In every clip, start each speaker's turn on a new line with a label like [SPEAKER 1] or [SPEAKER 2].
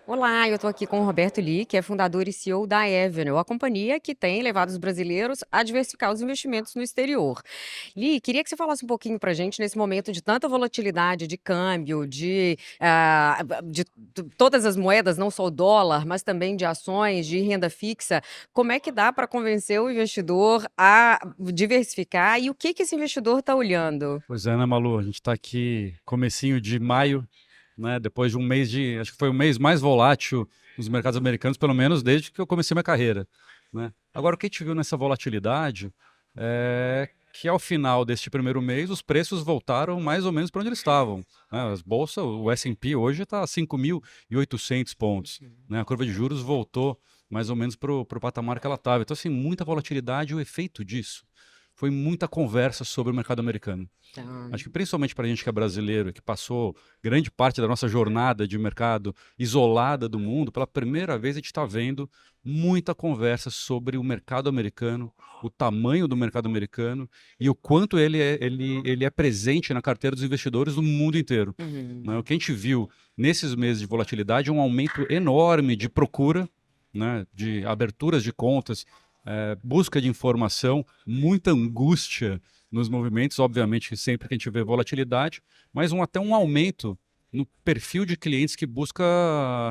[SPEAKER 1] Olá, eu estou aqui com o Roberto Lee, que é fundador e CEO da Avenue, a companhia que tem levado os brasileiros a diversificar os investimentos no exterior. Lee, queria que você falasse um pouquinho para a gente nesse momento de tanta volatilidade de câmbio, de todas as moedas, não só o dólar, mas também de ações, de renda fixa. Como é que dá para convencer o investidor a diversificar e o que esse investidor está olhando?
[SPEAKER 2] Pois é, né, Malu? A gente está aqui, comecinho de maio, né? Depois de um mês acho que foi o mês mais volátil nos mercados americanos, pelo menos desde que eu comecei minha carreira, né? Agora, o que a gente viu nessa volatilidade é que ao final deste primeiro mês, os preços voltaram mais ou menos para onde eles estavam, né? As bolsas, o S&P hoje está a 5.800 pontos, né? A curva de juros voltou mais ou menos para o patamar que ela estava. Então, assim, muita volatilidade, o efeito disso foi muita conversa sobre o mercado americano.
[SPEAKER 1] Tá.
[SPEAKER 2] Acho que principalmente para a gente que é brasileiro, que passou grande parte da nossa jornada de mercado isolada do mundo, pela primeira vez a gente está vendo muita conversa sobre o mercado americano, o tamanho do mercado americano e o quanto ele é presente na carteira dos investidores do mundo inteiro.
[SPEAKER 1] Uhum.
[SPEAKER 2] Né? O que a gente viu nesses meses de volatilidade é um aumento enorme de procura, né, de aberturas de contas, busca de informação, muita angústia nos movimentos, obviamente que sempre que a gente vê volatilidade, mas até um aumento no perfil de clientes que busca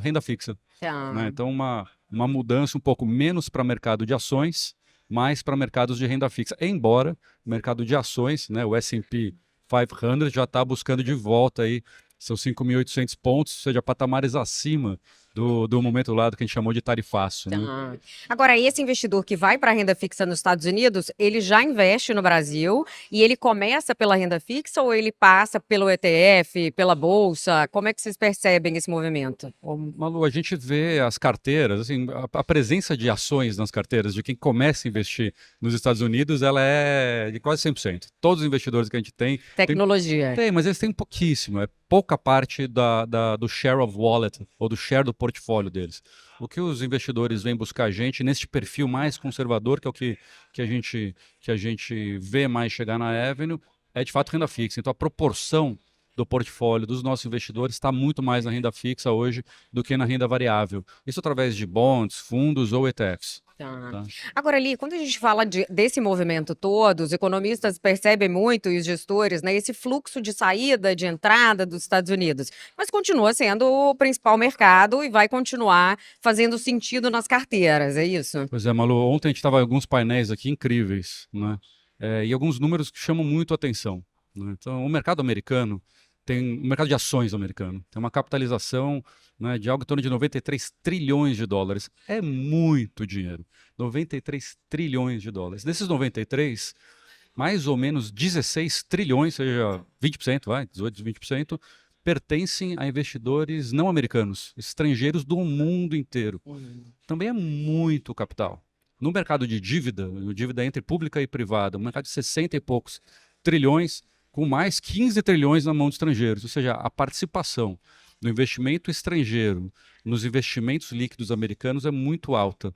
[SPEAKER 2] renda fixa, né?
[SPEAKER 1] Tá.
[SPEAKER 2] Então uma mudança um pouco menos para mercado de ações, mais para mercados de renda fixa. Embora o mercado de ações, né, o S&P 500 já está buscando de volta aí seus 5.800 pontos, ou seja, patamares acima do momento lá do que a gente chamou de tarifaço, né?
[SPEAKER 1] Tá. Agora, esse investidor que vai para a renda fixa nos Estados Unidos, ele já investe no Brasil e ele começa pela renda fixa ou ele passa pelo ETF, pela bolsa? Como é que vocês percebem esse movimento?
[SPEAKER 2] Ô, Malu, a gente vê as carteiras, assim, a presença de ações nas carteiras de quem começa a investir nos Estados Unidos, ela é de quase 100%. Todos os investidores que a gente
[SPEAKER 1] Tecnologia.
[SPEAKER 2] tem, mas eles têm pouquíssimo, é pouca parte do share of wallet, ou do share do portfólio deles. O que os investidores vêm buscar a gente neste perfil mais conservador, que é o que a gente vê mais chegar na Avenue, é de fato renda fixa. Então a proporção do portfólio dos nossos investidores está muito mais na renda fixa hoje do que na renda variável. Isso através de bonds, fundos ou ETFs.
[SPEAKER 1] Tá.
[SPEAKER 2] Tá?
[SPEAKER 1] Agora, ali, quando a gente fala desse movimento todo, os economistas percebem muito, e os gestores, né, esse fluxo de saída, de entrada dos Estados Unidos, mas continua sendo o principal mercado e vai continuar fazendo sentido nas carteiras, é isso?
[SPEAKER 2] Pois é, Malu, ontem a gente estava em alguns painéis aqui incríveis, né? E alguns números que chamam muito a atenção, né? Então, o mercado americano o mercado de ações americano tem uma capitalização, né, de algo em torno de 93 trilhões de dólares. É muito dinheiro. 93 trilhões de dólares. Desses 93, mais ou menos 16 trilhões, seja 20%, 18, 20%, pertencem a investidores não americanos, estrangeiros do mundo inteiro.
[SPEAKER 1] Uhum.
[SPEAKER 2] Também é muito capital. No mercado de dívida, dívida entre pública e privada, um mercado de 60 e poucos trilhões, com mais 15 trilhões na mão de estrangeiros, ou seja, a participação do investimento estrangeiro nos investimentos líquidos americanos é muito alta,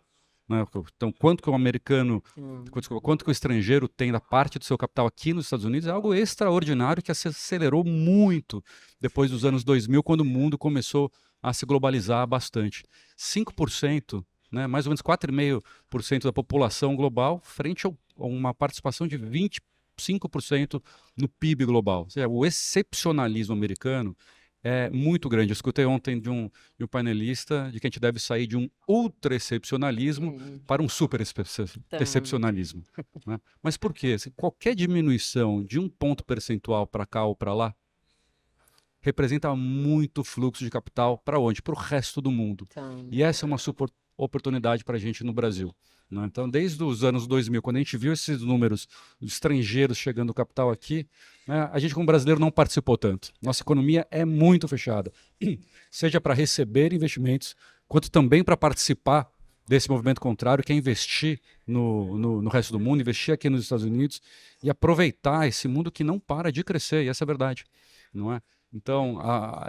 [SPEAKER 2] né? Então, quanto que o americano,
[SPEAKER 1] Hum.
[SPEAKER 2] desculpa, quanto que o estrangeiro tem da parte do seu capital aqui nos Estados Unidos é algo extraordinário que se acelerou muito depois dos anos 2000, quando o mundo começou a se globalizar bastante. 5%, né, mais ou menos 4,5% da população global, frente a uma participação de 25% no PIB global. Ou seja, o excepcionalismo americano é muito grande. Eu escutei ontem de um painelista de que a gente deve sair de um ultra excepcionalismo
[SPEAKER 1] Hum.
[SPEAKER 2] para um super
[SPEAKER 1] Tá.
[SPEAKER 2] excepcionalismo. Né? Mas por quê? Qualquer diminuição de um ponto percentual para cá ou para lá representa muito fluxo de capital para onde? Para o resto do mundo.
[SPEAKER 1] Tá.
[SPEAKER 2] E essa é uma super oportunidade para a gente no Brasil. Né? Então, desde os anos 2000, quando a gente viu esses números de estrangeiros chegando capital aqui, né, a gente como brasileiro não participou tanto. Nossa economia é muito fechada, seja para receber investimentos, quanto também para participar desse movimento contrário, que é investir no resto do mundo, investir aqui nos Estados Unidos e aproveitar esse mundo que não para de crescer, e essa é a verdade, não é? Então,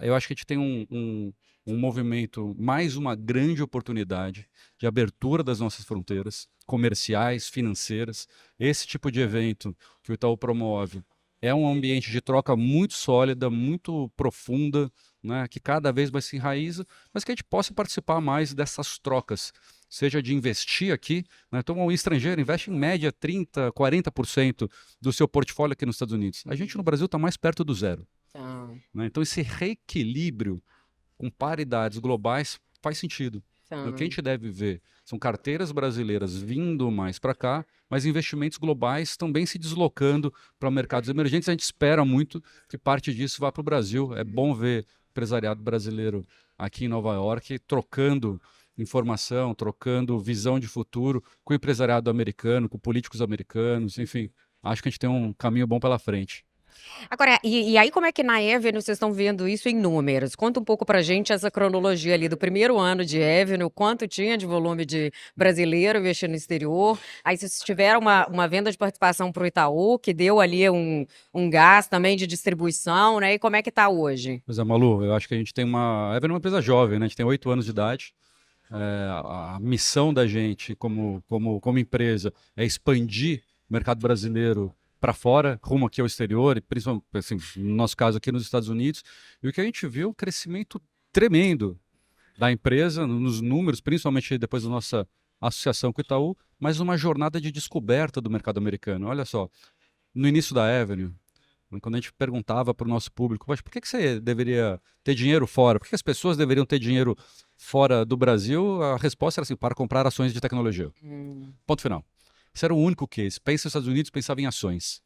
[SPEAKER 2] eu acho que a gente tem um movimento, mais uma grande oportunidade de abertura das nossas fronteiras comerciais, financeiras. Esse tipo de evento que o Itaú promove É um ambiente de troca muito sólida, muito profunda, né, que cada vez mais se enraiza, mas que a gente possa participar mais dessas trocas, seja de investir aqui, né, então o estrangeiro investe em média 30, 40% do seu portfólio aqui nos Estados Unidos. A gente no Brasil está mais perto do zero.
[SPEAKER 1] Tá,
[SPEAKER 2] Né, então esse reequilíbrio com paridades globais faz sentido.
[SPEAKER 1] tá.
[SPEAKER 2] O que a gente deve ver são carteiras brasileiras vindo mais para cá, mas investimentos globais também se deslocando para mercados emergentes. A gente espera muito que parte disso vá para o Brasil. É bom ver o empresariado brasileiro aqui em Nova York trocando informação, trocando visão de futuro com o empresariado americano, com políticos americanos, enfim. Acho que a gente tem um caminho bom pela frente.
[SPEAKER 1] Agora, e aí como é que na Avenue vocês estão vendo isso em números? Conta um pouco pra gente essa cronologia ali do primeiro ano de Avenue, quanto tinha de volume de brasileiro investindo no exterior. Aí vocês tiveram uma venda de participação para o Itaú, que deu ali um gás também de distribuição, né? E como é que tá hoje?
[SPEAKER 2] Pois é, Malu, eu acho que a gente tem uma. A Ever é uma empresa jovem, né? A gente tem 8 anos de idade. A missão da gente como empresa é expandir o mercado brasileiro para fora, rumo aqui ao exterior, e principalmente, assim, no nosso caso aqui nos Estados Unidos. E o que a gente viu é um crescimento tremendo da empresa, nos números, principalmente depois da nossa associação com o Itaú, mas uma jornada de descoberta do mercado americano. Olha só, no início da Avenue, quando a gente perguntava para o nosso público, "Poxa, por que você deveria ter dinheiro fora? Por que as pessoas deveriam ter dinheiro fora do Brasil?" A resposta era assim, para comprar ações de tecnologia. Ponto final. Esse era o único case. Pensa nos Estados Unidos, pensava em ações.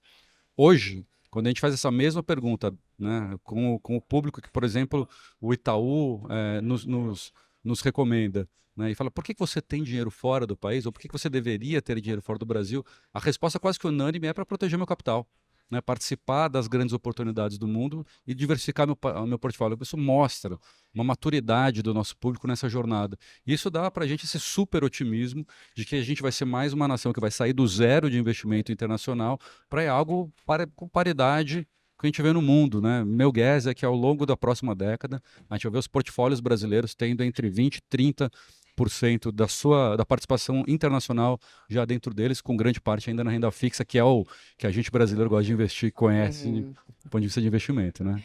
[SPEAKER 2] Hoje, quando a gente faz essa mesma pergunta, né, com o público que, por exemplo, o Itaú nos recomenda, né, e fala, por que você tem dinheiro fora do país? Ou por que você deveria ter dinheiro fora do Brasil? A resposta quase que unânime é para proteger meu capital. Né, participar das grandes oportunidades do mundo e diversificar meu portfólio. Isso mostra uma maturidade do nosso público nessa jornada. Isso dá para a gente esse super otimismo de que a gente vai ser mais uma nação que vai sair do zero de investimento internacional para algo com paridade que a gente vê no mundo. Né? Meu guess é que ao longo da próxima década, a gente vai ver os portfólios brasileiros tendo entre 20% e 30% da participação internacional já dentro deles, com grande parte ainda na renda fixa, que é o que a gente brasileiro gosta de investir e conhece do ponto de vista de investimento, né?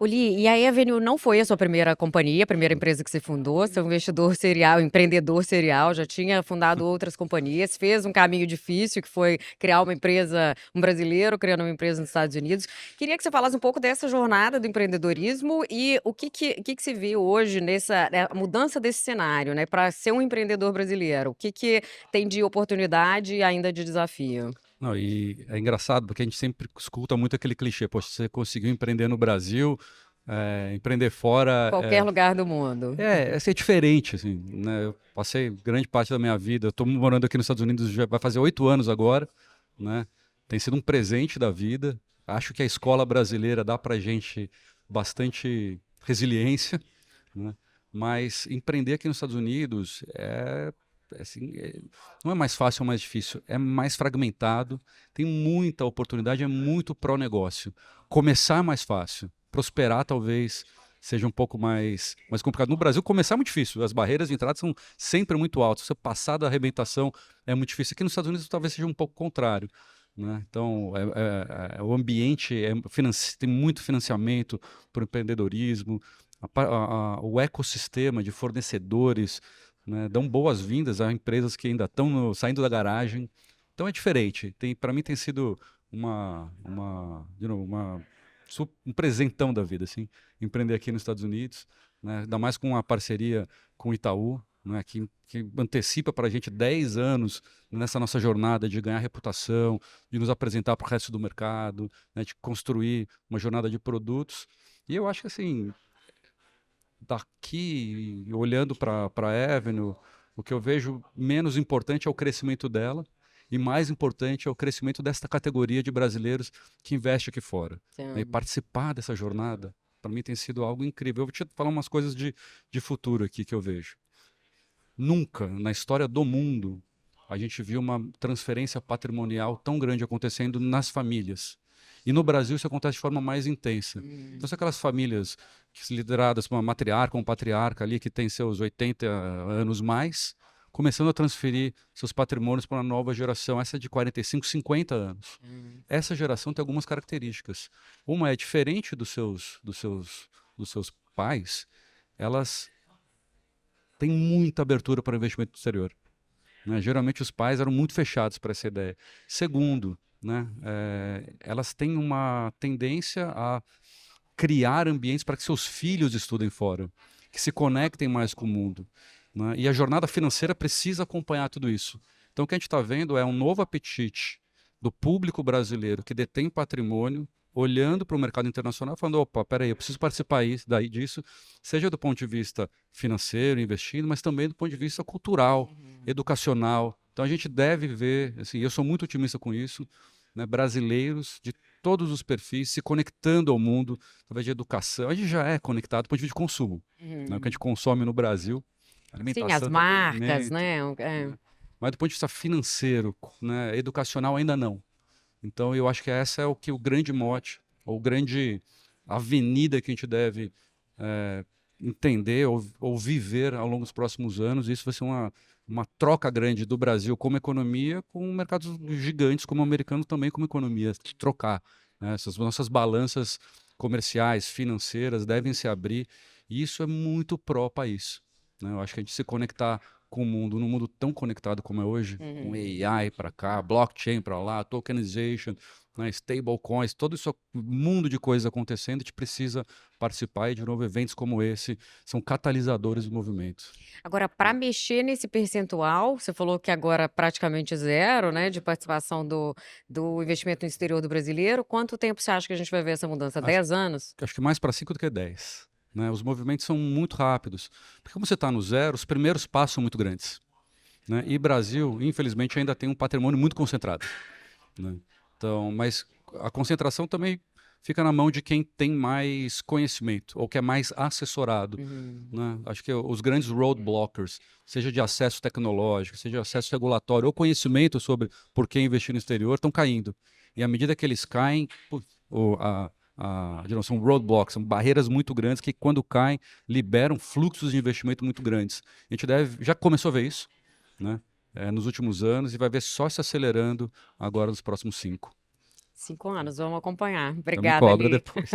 [SPEAKER 1] Uli, e a Avenue não foi a sua primeira companhia, a primeira empresa que você fundou, você é um investidor serial, empreendedor serial, já tinha fundado outras companhias, fez um caminho difícil, que foi criar uma empresa, um brasileiro criando uma empresa nos Estados Unidos. Queria que você falasse um pouco dessa jornada do empreendedorismo e o que se vê hoje nessa, né, mudança desse cenário, né, para ser um empreendedor brasileiro. O que tem de oportunidade e ainda de desafio?
[SPEAKER 2] Não, e é engraçado porque a gente sempre escuta muito aquele clichê, poxa, você conseguiu empreender no Brasil, empreender fora
[SPEAKER 1] Qualquer lugar do mundo.
[SPEAKER 2] é ser diferente, assim, né? Eu passei grande parte da minha vida, estou morando aqui nos Estados Unidos, já vai fazer 8 anos agora, né? Tem sido um presente da vida. Acho que a escola brasileira dá pra gente bastante resiliência, né? Mas empreender aqui nos Estados Unidos assim, não é mais fácil ou mais difícil, é mais fragmentado, tem muita oportunidade, é muito pró-negócio. Começar é mais fácil, prosperar talvez seja um pouco mais complicado. No Brasil, começar é muito difícil, as barreiras de entrada são sempre muito altas, você passar da arrebentação é muito difícil. Aqui nos Estados Unidos talvez seja um pouco contrário. Né? Então, o ambiente tem muito financiamento para o empreendedorismo, o ecossistema de fornecedores, né, dão boas-vindas a empresas que ainda estão saindo da garagem. Então é diferente. Para mim tem sido um presentão da vida, assim, empreender aqui nos Estados Unidos, né, ainda mais com uma parceria com o Itaú, né, que antecipa para a gente 10 anos nessa nossa jornada de ganhar reputação, de nos apresentar para o resto do mercado, né, de construir uma jornada de produtos. E eu acho que assim, daqui, olhando para a Avenue, o que eu vejo menos importante é o crescimento dela e mais importante é o crescimento desta categoria de brasileiros que investe aqui fora. Né? E
[SPEAKER 1] Sim.
[SPEAKER 2] participar dessa jornada, para mim, tem sido algo incrível. Eu vou te falar umas coisas de futuro aqui que eu vejo. Nunca na história do mundo a gente viu uma transferência patrimonial tão grande acontecendo nas famílias. E no Brasil isso acontece de forma mais intensa. Então, são aquelas famílias lideradas por uma matriarca ou um patriarca ali que tem seus 80 anos mais, começando a transferir seus patrimônios para uma nova geração, essa de 45, 50 anos. Essa geração tem algumas características. Uma é diferente dos seus pais, elas têm muita abertura para o investimento no exterior. Né? Geralmente os pais eram muito fechados para essa ideia. Segundo, né, elas têm uma tendência a criar ambientes para que seus filhos estudem fora, que se conectem mais com o mundo. Né? E a jornada financeira precisa acompanhar tudo isso. Então o que a gente está vendo é um novo apetite do público brasileiro que detém patrimônio, olhando para o mercado internacional, falando, opa, peraí, eu preciso participar disso, seja do ponto de vista financeiro, investindo, mas também do ponto de vista cultural, educacional. Então a gente deve ver, assim, eu sou muito otimista com isso, né, brasileiros de todos os perfis se conectando ao mundo através de educação. A gente já é conectado do ponto de vista de consumo, né, o que a gente consome no Brasil,
[SPEAKER 1] Sim, as
[SPEAKER 2] alimentação,
[SPEAKER 1] marcas,
[SPEAKER 2] entretenimento,
[SPEAKER 1] né?
[SPEAKER 2] né, mas do ponto de vista financeiro, né, educacional ainda não. Então eu acho que essa é o grande mote, ou grande avenida que a gente deve entender ou viver ao longo dos próximos anos. Isso vai ser uma troca grande do Brasil como economia com mercados gigantes como o americano também como economia, de trocar. Né? Essas nossas balanças comerciais, financeiras devem se abrir e isso é muito pró-país. Né? Eu acho que a gente se conectar com o mundo, num mundo tão conectado como é hoje, com AI para cá, blockchain para lá, tokenization, né, stablecoins, todo esse mundo de coisas acontecendo, a gente precisa participar e, de novo, eventos como esse são catalisadores do movimento.
[SPEAKER 1] Agora, para mexer nesse percentual, você falou que agora praticamente zero, né, de participação do investimento no exterior do brasileiro. Quanto tempo você acha que a gente vai ver essa mudança? 10 anos?
[SPEAKER 2] Acho que mais para 5 do que 10. Né? Os movimentos são muito rápidos. Porque como você está no zero, os primeiros passos são muito grandes. Né? E Brasil, infelizmente, ainda tem um patrimônio muito concentrado. Né? Então, mas a concentração também fica na mão de quem tem mais conhecimento ou que é mais assessorado. Né? Acho que os grandes roadblockers, seja de acesso tecnológico, seja de acesso regulatório ou conhecimento sobre por que investir no exterior, estão caindo. E à medida que eles caem, são roadblocks, são barreiras muito grandes que, quando caem, liberam fluxos de investimento muito grandes. A gente já começou a ver isso, né? Nos últimos anos e vai ver só se acelerando agora nos próximos 5.
[SPEAKER 1] 5 anos, vamos acompanhar.
[SPEAKER 2] Então me
[SPEAKER 1] Obrigada,
[SPEAKER 2] cobra
[SPEAKER 1] Ali.
[SPEAKER 2] depois.